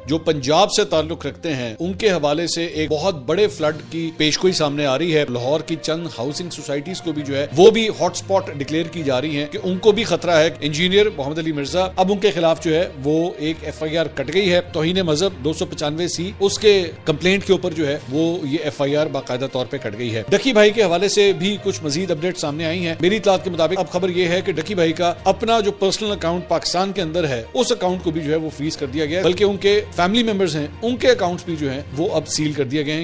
جو پنجاب سے تعلق رکھتے ہیں ان کے حوالے سے ایک بہت بڑے فلڈ کی پیشگوئی سامنے آ رہی ہے. لاہور کی چند ہاؤسنگ سوسائٹیز کو بھی جو ہے وہ بھی ہاٹ سپاٹ ڈکلیئر کی جا رہی ہیں کہ ان کو بھی خطرہ ہے. انجینئر محمد علی مرزا اب ان کے خلاف جو ہے وہ ایک ایف آئی آر کٹ گئی ہے. توہین مذہب 295C اس کے کمپلینٹ کے اوپر جو ہے وہ یہ ایف آئی آر باقاعدہ طور پہ کٹ گئی ہے. ڈکی بھائی کے حوالے سے بھی کچھ مزید اپڈیٹ سامنے آئی ہیں. میری اطلاعات کے مطابق اب خبر یہ ہے کہ ڈکی بھائی کا اپنا جو پرسنل اکاؤنٹ پاکستان کے اندر ہے اس اکاؤنٹ کو بھی جو ہے وہ فریز کر دیا گیا ہے, بلکہ ان کے فیملی ممبرز ہیں ان کے اکاؤنٹس بھی جو ہیں وہ اب سیل کر دیے گئے ہیں.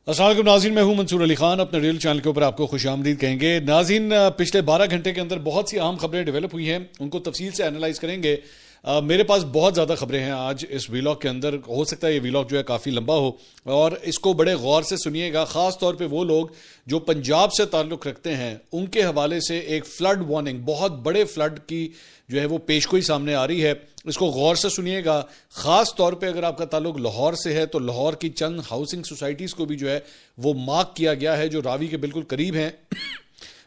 السلام علیکم ناظرین, میں ہوں منصور علی خان. اپنے ریل چینل کے اوپر آپ کو خوش آمدید کہیں گے. ناظرین, پچھلے 12 گھنٹے کے اندر بہت سی اہم خبریں ڈیولپ ہوئی ہیں, ان کو تفصیل سے اینالائز کریں گے. میرے پاس بہت زیادہ خبریں ہیں آج اس ویلاگ کے اندر. ہو سکتا ہے یہ ویلاگ جو ہے کافی لمبا ہو اور اس کو بڑے غور سے سنیے گا, خاص طور پہ وہ لوگ جو پنجاب سے تعلق رکھتے ہیں ان کے حوالے سے ایک فلڈ وارننگ, بہت بڑے فلڈ کی جو ہے وہ پیشگوئی سامنے آ رہی ہے. اس کو غور سے سنیے گا. خاص طور پہ اگر آپ کا تعلق لاہور سے ہے تو لاہور کی چند ہاؤسنگ سوسائٹیز کو بھی جو ہے وہ مارک کیا گیا ہے جو راوی کے بالکل قریب ہیں.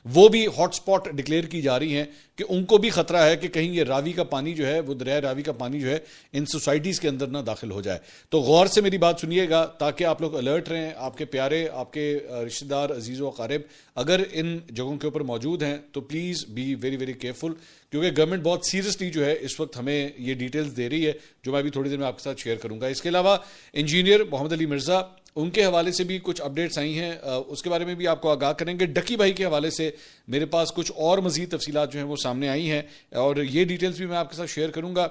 وہ بھی ہاٹ سپاٹ ڈکلیئر کی جا رہی ہیں کہ ان کو بھی خطرہ ہے کہ کہیں یہ راوی کا پانی جو ہے وہ دریائے راوی کا پانی جو ہے ان سوسائٹیز کے اندر نہ داخل ہو جائے. تو غور سے میری بات سنیے گا تاکہ آپ لوگ الرٹ رہیں. آپ کے پیارے, آپ کے رشتہ دار, عزیز و اقارب اگر ان جگہوں کے اوپر موجود ہیں تو please be very very careful, کیونکہ گورنمنٹ بہت سیریسلی جو ہے اس وقت ہمیں یہ ڈیٹیلز دے رہی ہے جو میں ابھی تھوڑی دیر میں آپ کے ساتھ شیئر کروں گا. اس کے علاوہ انجینئر محمد علی مرزا ان کے حوالے سے بھی کچھ اپڈیٹس آئی ہیں, اس کے بارے میں بھی آپ کو آگاہ کریں گے. ڈکی بھائی کے حوالے سے میرے پاس کچھ اور مزید تفصیلات جو ہیں وہ سامنے آئی ہیں اور یہ ڈیٹیلز بھی میں آپ کے ساتھ شیئر کروں گا.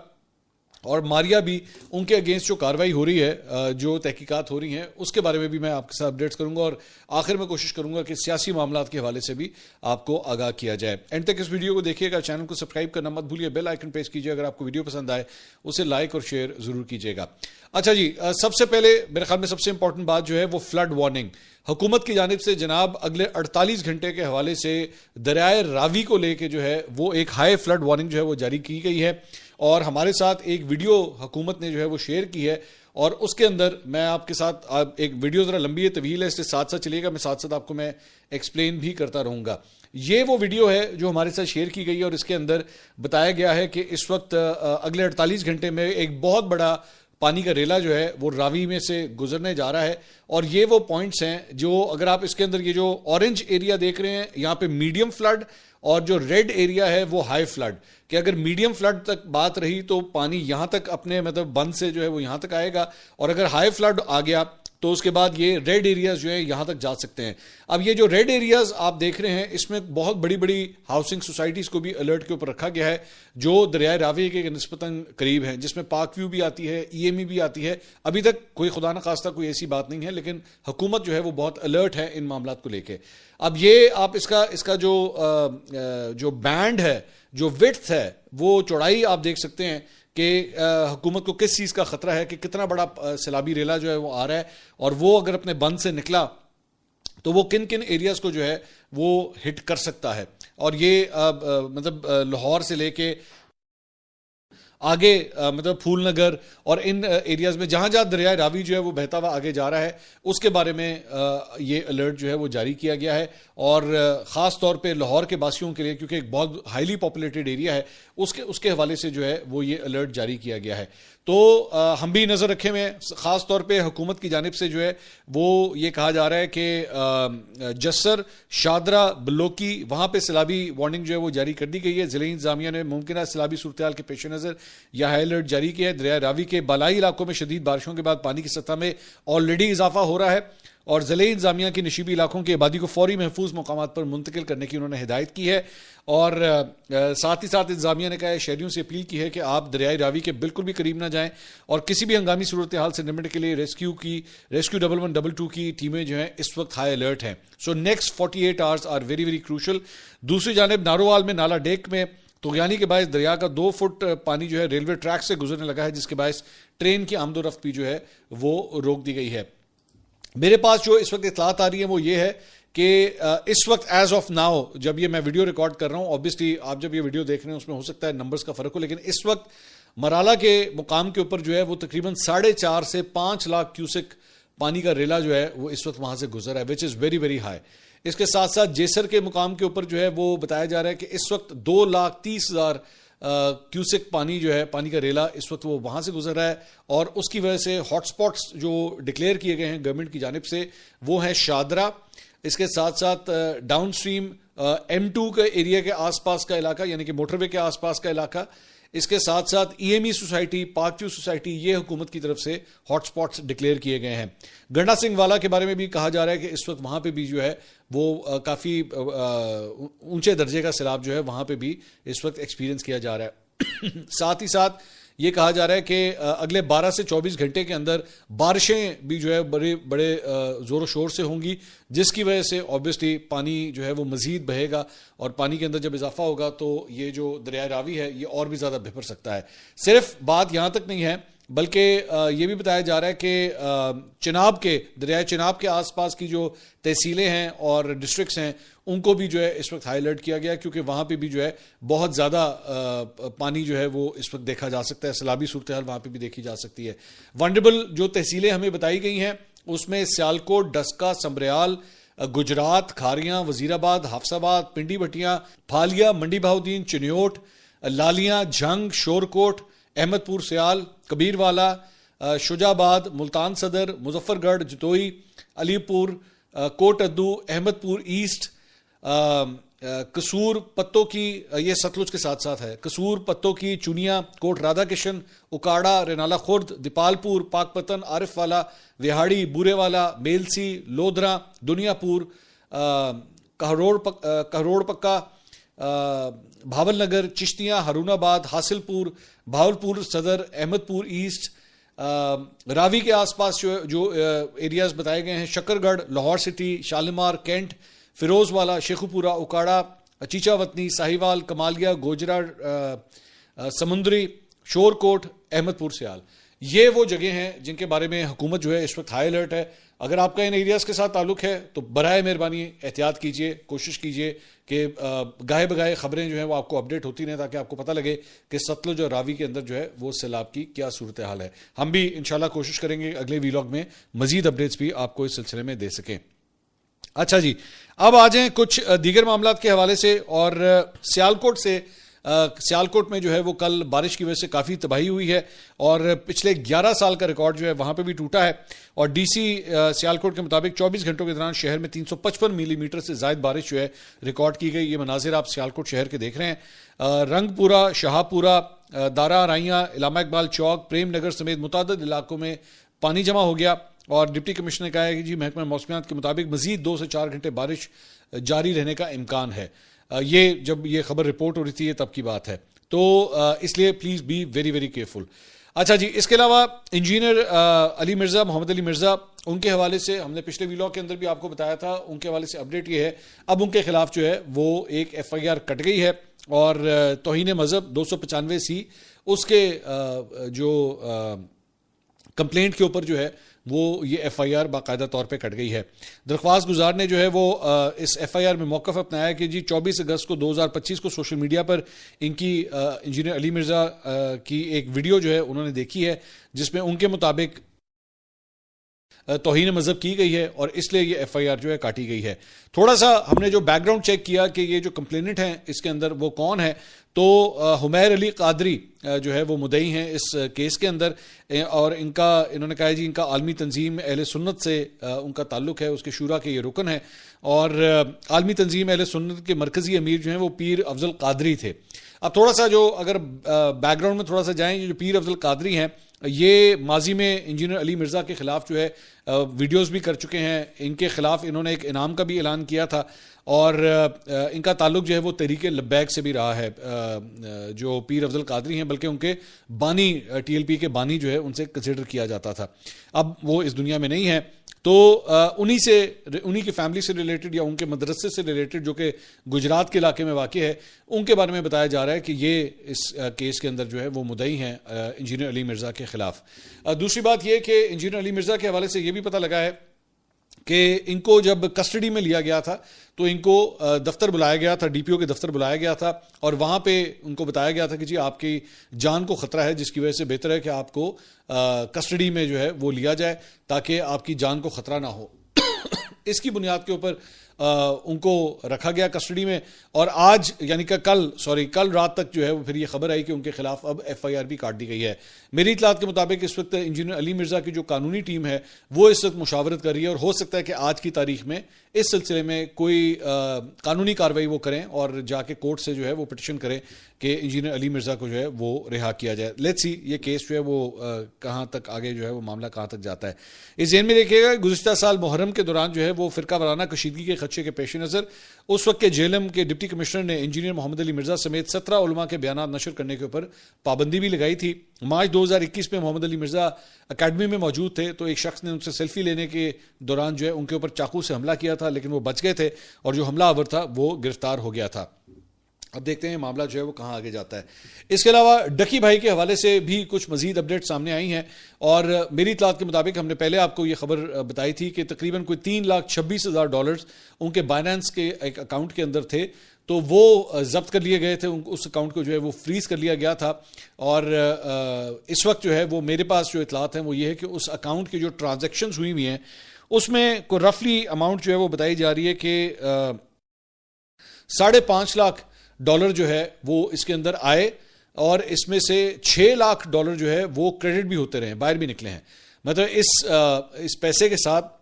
اور ماریا بھی ان کے اگینسٹ جو کاروائی ہو رہی ہے, جو تحقیقات ہو رہی ہیں اس کے بارے میں بھی میں آپ کے ساتھ اپڈیٹس کروں گا. اور آخر میں کوشش کروں گا کہ سیاسی معاملات کے حوالے سے بھی آپ کو آگاہ کیا جائے. اینڈ تک اس ویڈیو کو دیکھیے گا, چینل کو سبسکرائب کرنا مت بھولیے, بیل آئیکن پریس کیجیے. اگر آپ کو ویڈیو پسند آئے اسے لائک اور شیئر ضرور کیجیے گا. اچھا جی, سب سے پہلے میرے خیال میں سب سے امپورٹنٹ بات جو ہے وہ فلڈ وارننگ. حکومت کی جانب سے جناب اگلے 48 گھنٹے کے حوالے سے دریائے راوی کو لے کے جو ہے وہ ایک ہائی فلڈ وارننگ جو ہے وہ جاری کی گئی ہے. اور ہمارے ساتھ ایک ویڈیو حکومت نے جو ہے وہ شیئر کی ہے اور اس کے اندر میں آپ کے ساتھ, ایک ویڈیو ذرا لمبی ہے, طویل ہے, اس سے ساتھ ساتھ چلیے گا, میں ساتھ ساتھ آپ کو میں ایکسپلین بھی کرتا رہوں گا. یہ وہ ویڈیو ہے جو ہمارے ساتھ شیئر کی گئی ہے اور اس کے اندر بتایا گیا ہے کہ اس وقت اگلے 48 گھنٹے میں ایک بہت بڑا پانی کا ریلا جو ہے وہ راوی میں سے گزرنے جا رہا ہے. اور یہ وہ پوائنٹس ہیں جو اگر آپ اس کے اندر یہ جو اورنج ایریا دیکھ رہے ہیں یہاں پہ میڈیم فلڈ اور جو ریڈ ایریا ہے وہ ہائی فلڈ, کہ اگر میڈیم فلڈ تک بات رہی تو پانی یہاں تک اپنے مطلب بند سے جو ہے وہ یہاں تک آئے گا, اور اگر ہائی فلڈ آ گیا تو اس کے بعد یہ ریڈ ایریاز جو ہیں یہاں تک جا سکتے ہیں. اب یہ جو ریڈ ایریاز آپ دیکھ رہے ہیں اس میں بہت بڑی بڑی ہاؤسنگ سوسائٹیز کو بھی الرٹ کے اوپر رکھا گیا ہے جو دریائے راوی کے نسبتاً قریب ہیں, جس میں پاک ویو بھی آتی ہے, ای ایم ای بھی آتی ہے. ابھی تک کوئی خدا نخواستہ کوئی ایسی بات نہیں ہے, لیکن حکومت جو ہے وہ بہت الرٹ ہے ان معاملات کو لے کے. اب یہ آپ اس کا جو بینڈ ہے, جو وڈتھ ہے, وہ چوڑائی آپ دیکھ سکتے ہیں کہ حکومت کو کس چیز کا خطرہ ہے, کہ کتنا بڑا سیلابی ریلا جو ہے وہ آ رہا ہے, اور وہ اگر اپنے بند سے نکلا تو وہ کن کن ایریاز کو جو ہے وہ ہٹ کر سکتا ہے. اور یہ مطلب لاہور سے لے کے آگے مطلب پھول نگر اور ان ایریاز میں جہاں جہاں دریائے راوی جو ہے وہ بہتا ہوا آگے جا رہا ہے اس کے بارے میں یہ الرٹ جو ہے وہ جاری کیا گیا ہے. اور خاص طور پہ لاہور کے باسیوں کے لیے, کیونکہ ایک بہت ہائیلی پاپولیٹڈ ایریا ہے, اس کے حوالے سے جو ہے وہ یہ الرٹ جاری کیا گیا ہے. تو ہم بھی نظر رکھے ہوئے, خاص طور پہ حکومت کی جانب سے جو ہے وہ یہ کہا جا رہا ہے کہ جسر, شادرہ, بلوکی وہاں پہ سیلابی وارننگ جو ہے وہ جاری کر دی گئی ہے. ضلع انتظامیہ نے ممکنہ سیلابی صورتحال کے پیش نظر یہ ہائی الرٹ جاری کیا ہے. دریائے راوی کے بالائی علاقوں میں شدید بارشوں کے بعد پانی کی سطح میں آلریڈی اضافہ ہو رہا ہے اور ضلع انتظامیہ کی نشیبی علاقوں کی آبادی کو فوری محفوظ مقامات پر منتقل کرنے کی انہوں نے ہدایت کی ہے. اور ساتھ ہی ساتھ انتظامیہ نے کہا ہے, شہریوں سے اپیل کی ہے کہ آپ دریائے راوی کے بالکل بھی قریب نہ جائیں اور کسی بھی ہنگامی صورتحال سے نمٹنے کے لیے ریسکیو 1122 کی ٹیمیں جو ہیں اس وقت ہائی الرٹ ہیں. So next 48 hours are very very crucial. دوسری جانب نارووال میں نالا ڈیک میں طغیانی کے باعث دریا کا 2 فٹ پانی جو ہے ریلوے ٹریک سے گزرنے لگا ہے, جس کے باعث ٹرین کی آمد و رفت بھی جو ہے وہ روک دی گئی ہے. میرے پاس جو اس وقت اطلاعات آ رہی ہیں وہ یہ ہے کہ اس وقت ایز آف ناؤ جب یہ میں ویڈیو ریکارڈ کر رہا ہوں, obviously آپ جب یہ ویڈیو دیکھ رہے ہیں اس میں ہو سکتا ہے نمبرز کا فرق ہو, لیکن اس وقت مرالہ کے مقام کے اوپر جو ہے وہ تقریباً 4.5 سے 5 لاکھ کیوسک پانی کا ریلا جو ہے وہ اس وقت وہاں سے گزر ہے, وچ از ویری ویری ہائی. اس کے ساتھ ساتھ جیسر کے مقام کے اوپر جو ہے وہ بتایا جا رہا ہے کہ اس وقت 2,30,000 کیوسک پانی جو ہے، پانی کا ریلا اس وقت وہ وہاں سے گزر رہا ہے، اور اس کی وجہ سے ہاٹ سپاٹس جو ڈکلیئر کیے گئے ہیں گورنمنٹ کی جانب سے وہ ہیں شادرہ، اس کے ساتھ ساتھ ڈاؤن اسٹریم M2 کے ایریا کے آس پاس کا علاقہ، یعنی کہ موٹر وے کے آس پاس کا علاقہ، اس کے ساتھ ساتھ EME سوسائٹی، پاک ویو سوسائٹی، یہ حکومت کی طرف سے ہاٹ سپاٹس ڈکلیئر کیے گئے ہیں۔ گنڈا سنگھ والا کے بارے میں بھی کہا جا رہا ہے کہ اس وقت وہاں پہ بھی جو ہے وہ کافی اونچے درجے کا سیلاب جو ہے وہاں پہ بھی اس وقت ایکسپیرینس کیا جا رہا ہے۔ ساتھ ہی ساتھ یہ کہا جا رہا ہے کہ اگلے 12 سے 24 گھنٹے کے اندر بارشیں بھی جو ہے بڑے زور و شور سے ہوں گی، جس کی وجہ سے آبویسلی پانی جو ہے وہ مزید بہے گا، اور پانی کے اندر جب اضافہ ہوگا تو یہ جو دریائے راوی ہے یہ اور بھی زیادہ بھر سکتا ہے۔ صرف بات یہاں تک نہیں ہے، بلکہ یہ بھی بتایا جا رہا ہے کہ چناب کے دریائے چناب کے آس پاس کی جو تحصیلیں ہیں اور ڈسٹرکٹس ہیں ان کو بھی جو ہے اس وقت ہائی الرٹ کیا گیا، کیونکہ وہاں پہ بھی جو ہے بہت زیادہ پانی جو ہے وہ اس وقت دیکھا جا سکتا ہے، سیلابی صورتحال وہاں پہ بھی دیکھی جا سکتی ہے۔ ونڈیبل جو تحصیلیں ہمیں بتائی گئی ہیں اس میں سیالکوٹ، ڈسکا، سمبریال، گجرات، کھاریاں، وزیر آباد، حافظ آباد، پنڈی بھٹیاں، پھالیا، منڈی بہاؤدین، چنیوٹ، لالیاں، جھنگ، شورکوٹ، احمد پور سیال، کبیر والا، شجاع آباد، ملتان صدر، مظفر گڑھ، جتوئی، علی پور، کوٹ ادو، احمد پور ایسٹ، قصور پتوں کی، یہ ستلج کے ساتھ ساتھ ہے، قصور پتوں کی، چونیا، کوٹ رادھا کشن، اکاڑا، رینالا خرد، دیپال پور، پاک پتن، عارف والا، وہاڑی، بورے والا، میلسی، لودھرا، دنیا پور، کہروڑ پکا، بھاول نگر، چشتیاں، ہارون آباد، حاصل پور، بھاول پور صدر، احمد پور ایسٹ، راوی کے آس پاس جو ایریاز بتائے گئے ہیں، شکر گڑھ، لاہور سٹی، شالیمار، کینٹ، فیروز والا، شیخو پورہ، اکاڑا، چیچا وطنی، ساہیوال، کمالیہ، گوجرا، سمندری، شورکوٹ، احمد پور سیال، یہ وہ جگہ ہیں جن کے بارے میں حکومت جو ہے اس وقت ہائی الرٹ ہے۔ اگر آپ کا ان ایریاز کے ساتھ تعلق ہے تو برائے مہربانی احتیاط کیجئے، کوشش کیجئے کہ گاہے بگاہے خبریں جو ہیں وہ آپ کو اپڈیٹ ہوتی رہیں، تاکہ آپ کو پتہ لگے کہ ستلج اور راوی کے اندر جو ہے وہ سیلاب کی کیا صورتحال ہے۔ ہم بھی انشاءاللہ کوشش کریں گے اگلے ویلاگ میں مزید اپڈیٹس بھی آپ کو اس سلسلے میں دے سکیں۔ اچھا جی، اب آ جائیں کچھ دیگر معاملات کے حوالے سے، اور سیالکوٹ میں جو ہے وہ کل بارش کی وجہ سے کافی تباہی ہوئی ہے، اور پچھلے 11 سال کا ریکارڈ جو ہے وہاں پہ بھی ٹوٹا ہے، اور ڈی سی سیالکوٹ کے مطابق 24 گھنٹوں کے دوران شہر میں 355 ملی میٹر سے زائد بارش جو ہے ریکارڈ کی گئی۔ یہ مناظر آپ سیالکوٹ شہر کے دیکھ رہے ہیں۔ رنگ پورہ، شہاب پورہ، دارا رائیاں، علامہ اقبال چوک، پریم نگر سمیت متعدد علاقوں میں پانی جمع ہو گیا، اور ڈپٹی کمشنر نے کہا ہے کہ جی محکمہ موسمیات کے مطابق مزید 2 سے 4 گھنٹے بارش جاری رہنے کا امکان ہے۔ یہ جب یہ خبر رپورٹ ہو رہی تھی تب کی بات ہے، تو اس لیے please be very very careful. اچھا جی، اس کے علاوہ انجینئر علی مرزا، محمد علی مرزا، ان کے حوالے سے ہم نے پچھلے ویلاگ کے اندر بھی آپ کو بتایا تھا، ان کے حوالے سے اپڈیٹ یہ ہے اب ان کے خلاف جو ہے وہ ایک FIR کٹ گئی ہے، اور توہین مذہب 295C اس کے جو کمپلینٹ کے اوپر جو ہے وہ یہ FIR باقاعدہ طور پہ کٹ گئی ہے۔ درخواست گزار نے جو ہے وہ اس FIR میں موقف اپنایا کہ جی 24 اگست کو 2025 کو سوشل میڈیا پر ان کی انجینئر علی مرزا کی ایک ویڈیو جو ہے انہوں نے دیکھی ہے، جس میں ان کے مطابق توہین مذہب کی گئی ہے، اور اس لیے یہ FIR جو ہے کاٹی گئی ہے۔ تھوڑا سا ہم نے جو بیک گراؤنڈ چیک کیا کہ یہ جو کمپلیننٹ ہیں اس کے اندر وہ کون ہے، تو حمیر علی قادری جو ہے وہ مدعی ہیں اس کیس کے اندر، اور انہوں نے کہا جی ان کا عالمی تنظیم اہل سنت سے ان کا تعلق ہے، اس کے شورا کے یہ رکن ہے، اور عالمی تنظیم اہل سنت کے مرکزی امیر جو ہیں وہ پیر افضل قادری تھے۔ اب تھوڑا سا جو اگر بیک گراؤنڈ میں تھوڑا سا جائیں، یہ جو پیر افضل قادری ہیں یہ ماضی میں انجینئر علی مرزا کے خلاف جو ہے ویڈیوز بھی کر چکے ہیں، ان کے خلاف انہوں نے ایک انعام کا بھی اعلان کیا تھا، اور ان کا تعلق جو ہے وہ تحریک لبیک سے بھی رہا ہے، جو پیر افضل قادری ہیں، بلکہ ان کے بانی TLP کے بانی جو ہے ان سے کنسیڈر کیا جاتا تھا۔ اب وہ اس دنیا میں نہیں ہے، تو انہی کی فیملی سے ریلیٹڈ یا ان کے مدرسے سے ریلیٹڈ جو کہ گجرات کے علاقے میں واقع ہے، ان کے بارے میں بتایا جا رہا ہے کہ یہ اس کیس کے اندر جو ہے وہ مدعی ہیں انجینئر علی مرزا کے خلاف۔ دوسری بات یہ کہ انجینئر علی مرزا کے حوالے سے یہ بھی پتہ لگا ہے کہ ان کو جب کسٹڈی میں لیا گیا تھا تو ان کو دفتر بلایا گیا تھا، DPO کے دفتر بلایا گیا تھا، اور وہاں پہ ان کو بتایا گیا تھا کہ جی آپ کی جان کو خطرہ ہے، جس کی وجہ سے بہتر ہے کہ آپ کو کسٹڈی میں جو ہے وہ لیا جائے تاکہ آپ کی جان کو خطرہ نہ ہو۔ اس کی بنیاد کے اوپر ان کو رکھا گیا کسٹڈی میں, اور آج یعنی کہ کل رات تک جو ہے وہ پھر یہ خبر آئی کہ ان کے خلاف اب FIR بھی کاٹ دی گئی ہے. میری اطلاعات کے مطابق اس وقت انجینئر علی مرزا کی جو قانونی ٹیم ہے وہ اس وقت مشاورت کر رہی ہے, اور ہو سکتا ہے کہ آج کی تاریخ میں اس سلسلے میں کوئی قانونی کارروائی وہ کریں اور جا کے کورٹ سے جو ہے وہ پٹیشن کریں کہ انجینئر علی مرزا کو جو ہے وہ رہا کیا جائے. لیٹس سی یہ کیس جو ہے وہ کہاں تک آگے جو ہے وہ معاملہ کہاں تک جاتا ہے. اس ذہن میں دیکھیے گا گزشتہ سال محرم کے دوران جو ہے وہ فرقہ وارانہ کشیدگی کے خدشے کے پیش نظر اس وقت کے جیلم کے ڈپٹی کمشنر نے انجینئر محمد علی مرزا سمیت 17 علماء کے بیانات نشر کرنے کے اوپر پابندی بھی لگائی تھی. مارچ 2021 میں محمد علی مرزا اکیڈمی میں موجود تھے تو ایک شخص نے ان سے سیلفی لینے کے دوران جو ہے ان کے اوپر چاقو سے حملہ کیا تھا, لیکن وہ بچ گئے تھے اور جو حملہ آور تھا وہ گرفتار ہو گیا تھا. اب دیکھتے ہیں معاملہ جو ہے وہ کہاں آگے جاتا ہے. اس کے علاوہ ڈکی بھائی کے حوالے سے بھی کچھ مزید اپڈیٹ سامنے آئی ہیں, اور میری اطلاعات کے مطابق ہم نے پہلے آپ کو یہ خبر بتائی تھی کہ تقریباً کوئی $3,26,000 ان کے بائنانس کے ایک اکاؤنٹ کے اندر تھے, تو وہ ضبط کر لیے گئے تھے. اس اکاؤنٹ کو جو ہے وہ فریز کر لیا گیا تھا, اور اس وقت جو ہے وہ میرے پاس جو اطلاعات ہیں وہ یہ ہے کہ اس اکاؤنٹ کی جو ٹرانزیکشنز ہوئی ہوئی ہیں اس میں کوئی رفلی اماؤنٹ جو ہے وہ بتائی جا رہی ہے کہ $5.5 لاکھ جو ہے وہ اس کے اندر آئے, اور اس میں سے $6 لاکھ جو ہے وہ کریڈٹ بھی ہوتے رہے, باہر بھی نکلے ہیں. مطلب اس پیسے کے ساتھ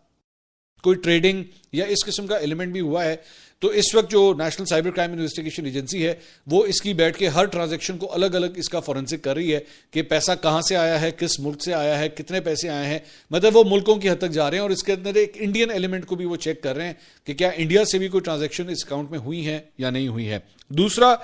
کوئی ٹریڈنگ یا اس قسم کا ایلیمنٹ بھی ہوا ہے. تو اس وقت جو national cyber crime investigation agency ہے وہ اس کی بیٹھ کے ہر ٹرانزیکشن کو الگ الگ اس کا فورنسک کر رہی ہے کہ پیسہ کہاں سے آیا ہے, کس ملک سے آیا ہے, کتنے پیسے آئے ہیں. مطلب وہ ملکوں کی حد تک جا رہے ہیں, اور اس کے اندر ایک انڈین ایلیمنٹ کو بھی وہ چیک کر رہے ہیں کہ کیا انڈیا سے بھی کوئی ٹرانزیکشن اس اکاؤنٹ میں ہوئی ہے یا نہیں ہوئی ہے. دوسرا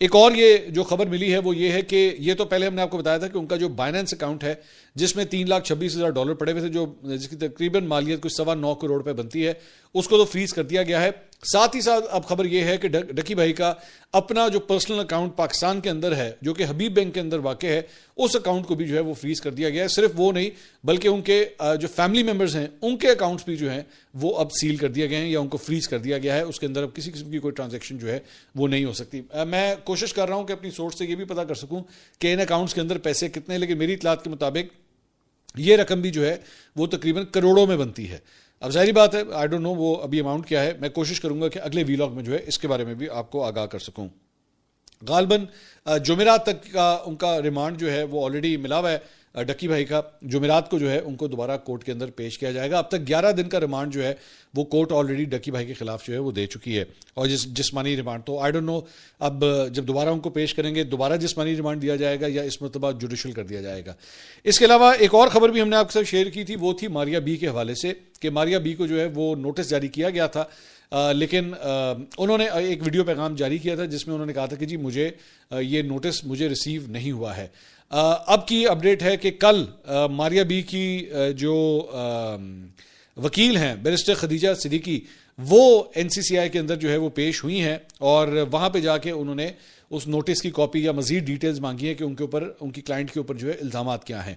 ایک اور یہ جو خبر ملی ہے وہ یہ ہے کہ یہ تو پہلے ہم نے آپ کو بتایا تھا کہ ان کا جو بائنانس اکاؤنٹ ہے جس میں $3,26,000 پڑے ہوئے تھے, جس کی تقریباً مالیت کوئی 9.25 کروڑ روپے بنتی ہے, اس کو تو فریز کر دیا گیا ہے. ساتھ ہی ساتھ اب خبر یہ ہے کہ ڈکی بھائی کا اپنا جو پرسنل اکاؤنٹ پاکستان کے اندر ہے جو کہ حبیب بینک کے اندر واقع ہے, اس اکاؤنٹ کو بھی جو ہے وہ فریز کر دیا گیا ہے. صرف وہ نہیں بلکہ ان کے جو فیملی ممبرز ہیں ان کے اکاؤنٹس بھی جو ہیں وہ اب سیل کر دیے گئے ہیں یا ان کو فریز کر دیا گیا ہے. اس کے اندر اب کسی قسم کی کوئی ٹرانزیکشن جو ہے وہ نہیں ہو سکتی. میں کوشش کر رہا ہوں کہ اپنی سورس سے یہ بھی پتا کر سکوں کہ ان اکاؤنٹس کے اندر پیسے کتنے ہیں, لیکن میری اطلاعات کے مطابق یہ رقم بھی جو ہے وہ تقریباً کروڑوں میں بنتی ہے. اب ظاہری بات ہے آئی ڈونٹ نو وہ ابھی اماؤنٹ کیا ہے, میں کوشش کروں گا کہ اگلے ویلاگ میں جو ہے اس کے بارے میں بھی آپ کو آگاہ کر سکوں. غالباً جمعرات تک کا ان کا ریمانڈ جو ہے وہ آلریڈی ملا ہوا ہے ڈکی بھائی کا. جمعرات کو جو ہے ان کو دوبارہ کورٹ کے اندر پیش کیا جائے گا. اب تک 11 دن کا ریمانڈ جو ہے وہ کورٹ آلریڈی ڈکی بھائی کے خلاف جو ہے وہ دے چکی ہے, اور جسمانی ریمانڈ تو آئی ڈونٹ نو اب جب دوبارہ ان کو پیش کریں گے دوبارہ جسمانی ریمانڈ دیا جائے گا یا اس مرتبہ جوڈیشل کر دیا جائے گا. اس کے علاوہ ایک اور خبر بھی ہم نے آپ کے ساتھ شیئر کی تھی, وہ تھی ماریا بی کے حوالے سے کہ ماریا بی کو جو ہے وہ نوٹس جاری کیا گیا تھا, لیکن انہوں نے ایک ویڈیو پیغام جاری کیا تھا جس میں انہوں نے کہا تھا کہ جی مجھے یہ نوٹس مجھے ریسیو نہیں ہوا ہے. اب کی اپڈیٹ ہے کہ کل ماریا بی کی جو وکیل ہیں بیرسٹر خدیجہ صدیقی وہ NCCI کے اندر جو ہے وہ پیش ہوئی ہیں, اور وہاں پہ جا کے انہوں نے اس نوٹس کی کاپی یا مزید ڈیٹیلز مانگی ہیں کہ ان کے اوپر ان کی کلائنٹ کے اوپر جو ہے الزامات کیا ہیں.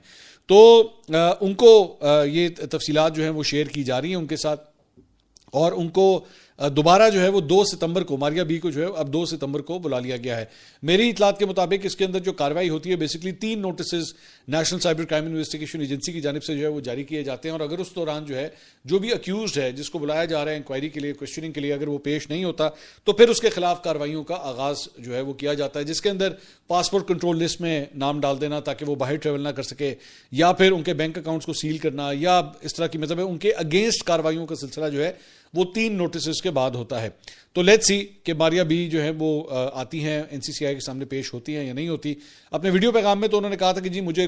تو ان کو یہ تفصیلات جو ہیں وہ شیئر کی جا رہی ہیں ان کے ساتھ, اور ان کو دوبارہ جو ہے وہ 2 ستمبر کو ماریا بی کو جو ہے اب 2 ستمبر کو بلا لیا گیا ہے. میری اطلاعات کے مطابق اس کے اندر جو کاروائی ہوتی ہے basically 3 notices national cyber crime investigation agency کی جانب سے جو ہے وہ جاری کیے جاتے ہیں, اور اگر اس دوران جو ہے جو بھی اکیوزڈ ہے جس کو بلایا جا رہا ہے انکوائری کے لیے کوشچننگ کے لیے اگر وہ پیش نہیں ہوتا تو پھر اس کے خلاف کارروائیوں کا آغاز جو ہے وہ کیا جاتا ہے, جس کے اندر پاسپورٹ کنٹرول لسٹ میں نام ڈال دینا تاکہ وہ باہر ٹریول نہ کر سکے, یا پھر ان کے بینک اکاؤنٹس کو سیل کرنا, یا اس طرح کی مطلب ہے ان کے اگینسٹ کارروائیوں کا سلسلہ جو ہے وہ 3 نوٹسز کے بعد ہوتا ہے. تو لیٹس سی کہ ماریا بی جو ہے وہ آتی ہیں NCCI کے سامنے پیش ہوتی ہیں یا نہیں ہوتی. اپنے ویڈیو پیغام میں تو انہوں نے کہا تھا کہ جی مجھے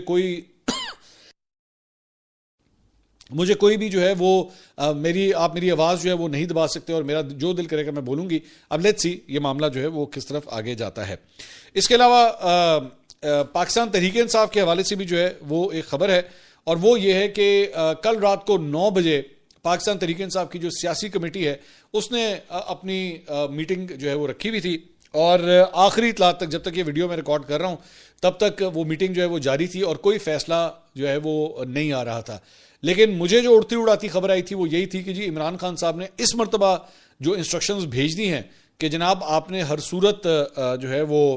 کوئی بھی جو ہے وہ آپ میری آواز جو ہے وہ نہیں دبا سکتے, اور میرا جو دل کرے گا میں بولوں گی. اب لیٹس سی یہ معاملہ جو ہے وہ کس طرف آگے جاتا ہے. اس کے علاوہ پاکستان تحریک انصاف کے حوالے سے بھی جو ہے وہ ایک خبر ہے, اور وہ یہ ہے کہ کل رات کو 9 بجے پاکستان تحریک انصاف کی جو سیاسی کمیٹی ہے اس نے اپنی میٹنگ جو ہے وہ رکھی ہوئی تھی, اور آخری اطلاعات تک جب تک یہ ویڈیو میں ریکارڈ کر رہا ہوں تب تک وہ میٹنگ جو ہے وہ جاری تھی اور کوئی فیصلہ جو ہے وہ نہیں آ رہا تھا. لیکن مجھے جو اڑتی اڑاتی خبر آئی تھی وہ یہی تھی کہ جی عمران خان صاحب نے اس مرتبہ جو انسٹرکشنز بھیج دی ہیں کہ جناب آپ نے ہر صورت جو ہے وہ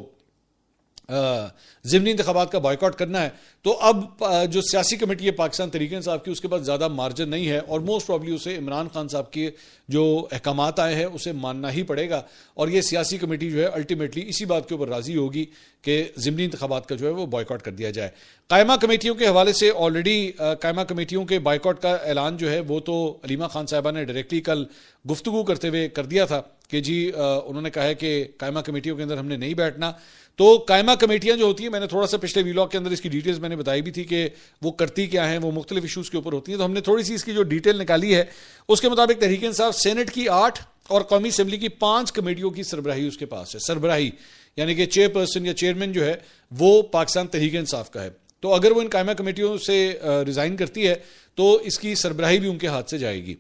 ضمنی انتخابات کا بائیکاٹ کرنا ہے، تو اب جو سیاسی کمیٹی ہے پاکستان تحریک انصاف کی، اس کے پاس زیادہ مارجن نہیں ہے، اور موسٹ پرابلی اسے عمران خان صاحب کے جو احکامات آئے ہیں اسے ماننا ہی پڑے گا، اور یہ سیاسی کمیٹی جو ہے الٹیمیٹلی اسی بات کے اوپر راضی ہوگی کہ ضمنی انتخابات کا جو ہے وہ بائیکاٹ کر دیا جائے۔ قائمہ کمیٹیوں کے حوالے سے آلریڈی قائمہ کمیٹیوں کے بائیکاٹ کا اعلان جو ہے وہ تو علیمہ خان صاحبہ نے ڈائریکٹلی کل گفتگو کرتے ہوئے کر دیا تھا کہ جی انہوں نے کہا ہے کہ قائمہ کمیٹیوں کے اندر ہم نے نہیں بیٹھنا۔ تو قائمہ کمیٹیاں جو ہوتی ہیں، میں نے تھوڑا سا پچھلے ویلاگ کے اندر اس کی ڈیٹیلز میں نے بتائی بھی تھی کہ وہ کرتی کیا ہیں، وہ مختلف ایشوز کے اوپر ہوتی ہیں، تو ہم نے تھوڑی سی اس کی جو ڈیٹیل نکالی ہے اس کے مطابق تحریک انصاف سینٹ کی 8 اور قومی اسمبلی کی 5 کمیٹیوں کی سربراہی اس کے پاس ہے، سربراہی یعنی کہ چیئر پرسن یا چیئرمین جو ہے وہ پاکستان تحریک انصاف کا ہے۔ تو اگر وہ ان قائمہ کمیٹیوں سے ریزائن کرتی ہے تو اس کی سربراہی بھی ان کے ہاتھ سے جائے گی۔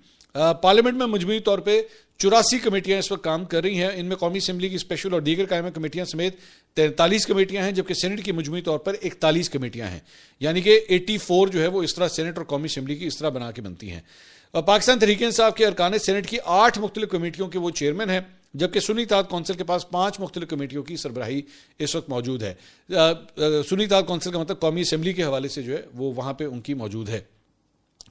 پارلیمنٹ میں مجموعی طور پہ 84 کمیٹیاں اس وقت کام کر رہی ہیں، ان میں قومی اسمبلی کی اسپیشل اور دیگر قائمہ کمیٹیاں سمیت 43 کمیٹیاں ہیں، جبکہ سینٹ کی مجموعی طور پر 41 کمیٹیاں ہیں، یعنی کہ 84 جو ہے وہ اس طرح سینٹ اور قومی اسمبلی کی اس طرح بنا کے بنتی ہیں۔ پاکستان تحریک انصاف کے ارکان سینٹ کی 8 مختلف کمیٹیوں کے وہ چیئرمین ہیں، جبکہ سنی اتحاد کونسل کے پاس 5 مختلف کمیٹیوں کی سربراہی اس وقت موجود ہے۔ سنی اتحاد کونسل کا مطلب قومی اسمبلی کے حوالے سے جو ہے وہ وہاں پہ ان کی موجود ہے۔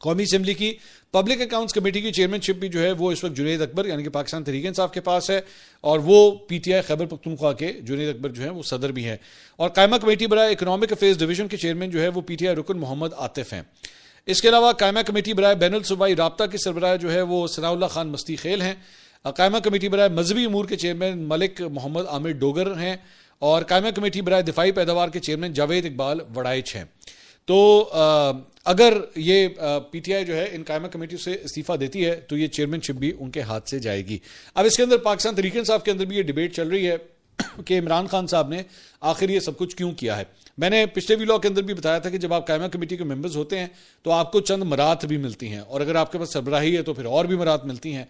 قومی اسمبلی کی پبلک اکاؤنٹس کمیٹی کی چیئرمین شپ بھی جو ہے وہ اس وقت جنید اکبر یعنی کہ پاکستان تحریک انصاف کے پاس ہے، اور وہ P T I Khyber Pakhtunkhwa کے جنید اکبر جو ہیں وہ صدر بھی ہیں، اور قائمہ کمیٹی برائے اکنامک افیئرز ڈویژن کے چیئرمین جو ہے وہ پی ٹی آئی رکن محمد عاطف ہیں۔ اس کے علاوہ قائمہ کمیٹی برائے بین الصوبائی رابطہ کی سربراہ جو ہے وہ ثناء اللہ خان مستی خیل ہیں، قائمہ کمیٹی برائے مذہبی امور کے چیئرمین ملک محمد عامر ڈوگر ہیں، اور قائمہ کمیٹی برائے دفاعی پیداوار کے چیئرمین جاوید اقبال وڑائچ ہیں۔ تو اگر یہ پی ٹی آئی جو ہے ان قائمہ کمیٹی سے استعفیٰ دیتی ہے تو یہ چیئرمین شپ بھی ان کے ہاتھ سے جائے گی۔ اب اس کے اندر پاکستان تحریک انصاف کے اندر بھی یہ ڈیبیٹ چل رہی ہے کہ عمران خان صاحب نے آخر یہ سب کچھ کیوں کیا ہے۔ میں نے پچھلے ویلاگ کے اندر بھی بتایا تھا کہ جب آپ قائمہ کمیٹی کے ممبرز ہوتے ہیں تو آپ کو چند مرات بھی ملتی ہیں، اور اگر آپ کے پاس سربراہی ہے تو پھر اور بھی مرات ملتی ہیں۔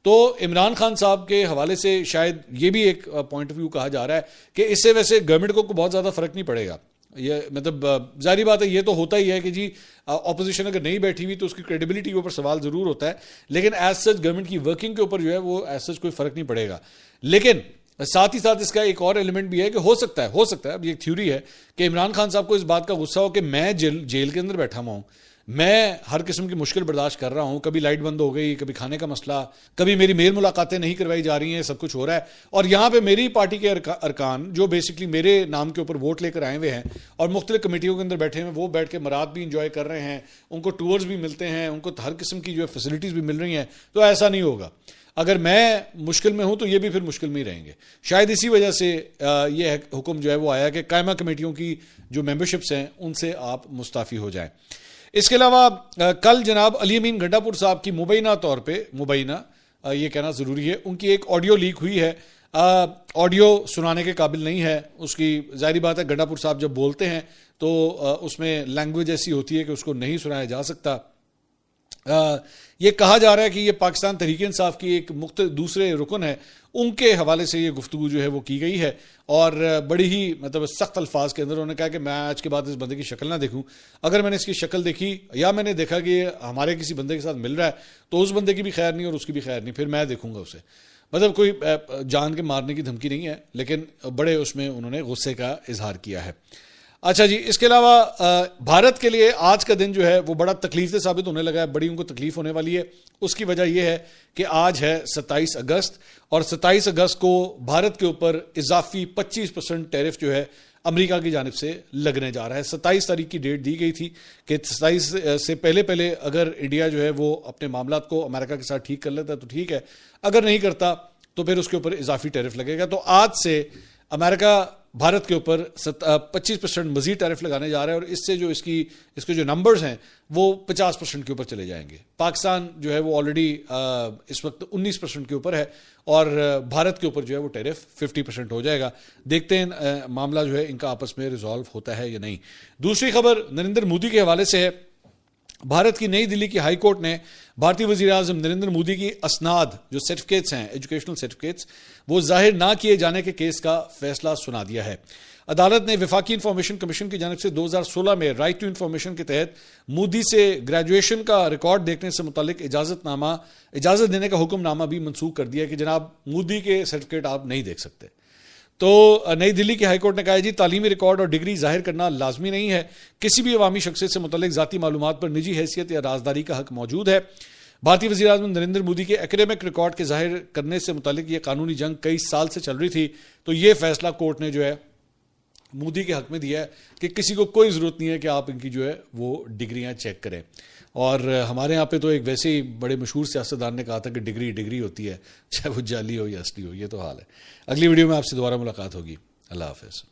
تو عمران خان صاحب کے حوالے سے شاید یہ بھی ایک پوائنٹ آف ویو کہا جا رہا ہے کہ اس سے ویسے گورنمنٹ کو بہت زیادہ فرق نہیں پڑے گا۔ یہ مطلب ظاہری بات ہے، یہ تو ہوتا ہی ہے کہ جی اپوزیشن اگر نہیں بیٹھی ہوئی تو اس کی کریڈیبلٹی کے اوپر سوال ضرور ہوتا ہے، لیکن ایز سچ گورنمنٹ کی ورکنگ کے اوپر جو ہے وہ ایز سچ کوئی فرق نہیں پڑے گا۔ لیکن ساتھ ہی ساتھ اس کا ایک اور ایلیمنٹ بھی ہے کہ ہو سکتا ہے اب یہ ایک تھیوری ہے کہ عمران خان صاحب کو اس بات کا غصہ ہو کہ میں جیل کے اندر بیٹھا ہوا ہوں، میں ہر قسم کی مشکل برداشت کر رہا ہوں، کبھی لائٹ بند ہو گئی، کبھی کھانے کا مسئلہ، کبھی میری میل ملاقاتیں نہیں کروائی جا رہی ہیں، سب کچھ ہو رہا ہے، اور یہاں پہ میری پارٹی کے ارکان جو بیسکلی میرے نام کے اوپر ووٹ لے کر آئے ہوئے ہیں اور مختلف کمیٹیوں کے اندر بیٹھے ہیں، وہ بیٹھ کے مراد بھی انجوائے کر رہے ہیں، ان کو ٹورز بھی ملتے ہیں، ان کو ہر قسم کی جو ہے فیسلٹیز بھی مل رہی ہیں۔ تو ایسا نہیں ہوگا، اگر میں مشکل میں ہوں تو یہ بھی پھر مشکل میں ہی رہیں گے۔ شاید اسی وجہ سے یہ حکم جو ہے وہ آیا کہ قائمہ کمیٹیوں کی جو ممبرشپس ہیں ان سے آپ مستعفی ہو جائیں۔ اس کے علاوہ کل جناب علی امین گنڈا پور صاحب کی مبینہ طور پہ یہ کہنا ضروری ہے، ان کی ایک آڈیو لیک ہوئی ہے، آڈیو سنانے کے قابل نہیں ہے، اس کی ظاہری بات ہے گنڈا پور صاحب جب بولتے ہیں تو اس میں لینگویج ایسی ہوتی ہے کہ اس کو نہیں سنایا جا سکتا۔ یہ کہا جا رہا ہے کہ یہ پاکستان تحریک انصاف کی ایک دوسرے رکن ہے، ان کے حوالے سے یہ گفتگو جو ہے وہ کی گئی ہے، اور بڑی ہی مطلب سخت الفاظ کے اندر انہوں نے کہا کہ میں آج کے بعد اس بندے کی شکل نہ دیکھوں، اگر میں نے اس کی شکل دیکھی یا میں نے دیکھا کہ ہمارے کسی بندے کے ساتھ مل رہا ہے تو اس بندے کی بھی خیر نہیں اور اس کی بھی خیر نہیں، پھر میں دیکھوں گا اسے۔ مطلب کوئی جان کے مارنے کی دھمکی نہیں ہے، لیکن بڑے اس میں انہوں نے غصے کا اظہار کیا ہے۔ اچھا جی، اس کے علاوہ بھارت کے لیے آج کا دن جو ہے وہ بڑا تکلیف دہ ثابت ہونے لگا ہے، بڑی ان کو تکلیف ہونے والی ہے۔ اس کی وجہ یہ ہے کہ آج ہے 27 اگست، اور 27 اگست کو بھارت کے اوپر اضافی 25% ٹیرف جو ہے امریکہ کی جانب سے لگنے جا رہا ہے۔ 27 تاریخ کی ڈیٹ دی گئی تھی کہ 27 سے پہلے اگر انڈیا جو ہے وہ اپنے معاملات کو امریکہ کے ساتھ ٹھیک کر لیتا ہے تو ٹھیک ہے، اگر نہیں کرتا تو پھر اس کے اوپر اضافی ٹیرف لگے گا۔ تو آج سے امریکہ بھارت کے اوپر 25% مزید ٹیرف لگانے جا رہا ہے، اور اس سے جو اس کے جو نمبرز ہیں وہ 50% کے اوپر چلے جائیں گے۔ پاکستان جو ہے وہ آلریڈی اس وقت 19% کے اوپر ہے، اور بھارت کے اوپر جو ہے وہ ٹیرف 50% ہو جائے گا۔ دیکھتے ہیں معاملہ جو ہے ان کا آپس میں ریزالو ہوتا ہے یا نہیں۔ دوسری خبر نریندر مودی کے حوالے سے ہے۔ بھارت کی نئی دلی کی ہائی کورٹ نے بھارتی وزیر اعظم نریندر مودی کی اسناد جو سرٹیفکیٹس ہیں، ایجوکیشنل سرٹیفکیٹس، وہ ظاہر نہ کیے جانے کے کیس کا فیصلہ سنا دیا ہے۔ عدالت نے وفاقی انفارمیشن کمیشن کی جانب سے 2016 میں رائٹ ٹو انفارمیشن کے تحت مودی سے گریجویشن کا ریکارڈ دیکھنے سے متعلق اجازت دینے کا حکم نامہ بھی منسوخ کر دیا کہ جناب مودی کے سرٹیفکیٹ آپ نہیں دیکھ سکتے۔ تو نئی دلی کی ہائی کورٹ نے کہا ہے جی تعلیمی ریکارڈ اور ڈگری ظاہر کرنا لازمی نہیں ہے. کسی بھی عوامی شخصیت سے متعلق ذاتی معلومات پر نجی حیثیت یا رازداری کا حق موجود ہے. بھارتی وزیر اعظم نریندر مودی کے ایکیڈیمک ریکارڈ کے ظاہر کرنے سے متعلق یہ قانونی جنگ کئی سال سے چل رہی تھی. تو یہ فیصلہ کورٹ نے جو ہے مودی کے حق میں دیا ہے کہ کسی کو کوئی ضرورت نہیں ہے کہ آپ ان کی جو ہے وہ ڈگریاں چیک کریں. اور ہمارے یہاں پہ تو ایک ویسے ہی بڑے مشہور سیاستدان نے کہا تھا کہ ڈگری ہوتی ہے، چاہے وہ جعلی ہو یا اصلی ہو. یہ تو حال ہے. اگلی ویڈیو میں آپ سے دوبارہ ملاقات ہوگی. اللہ حافظ.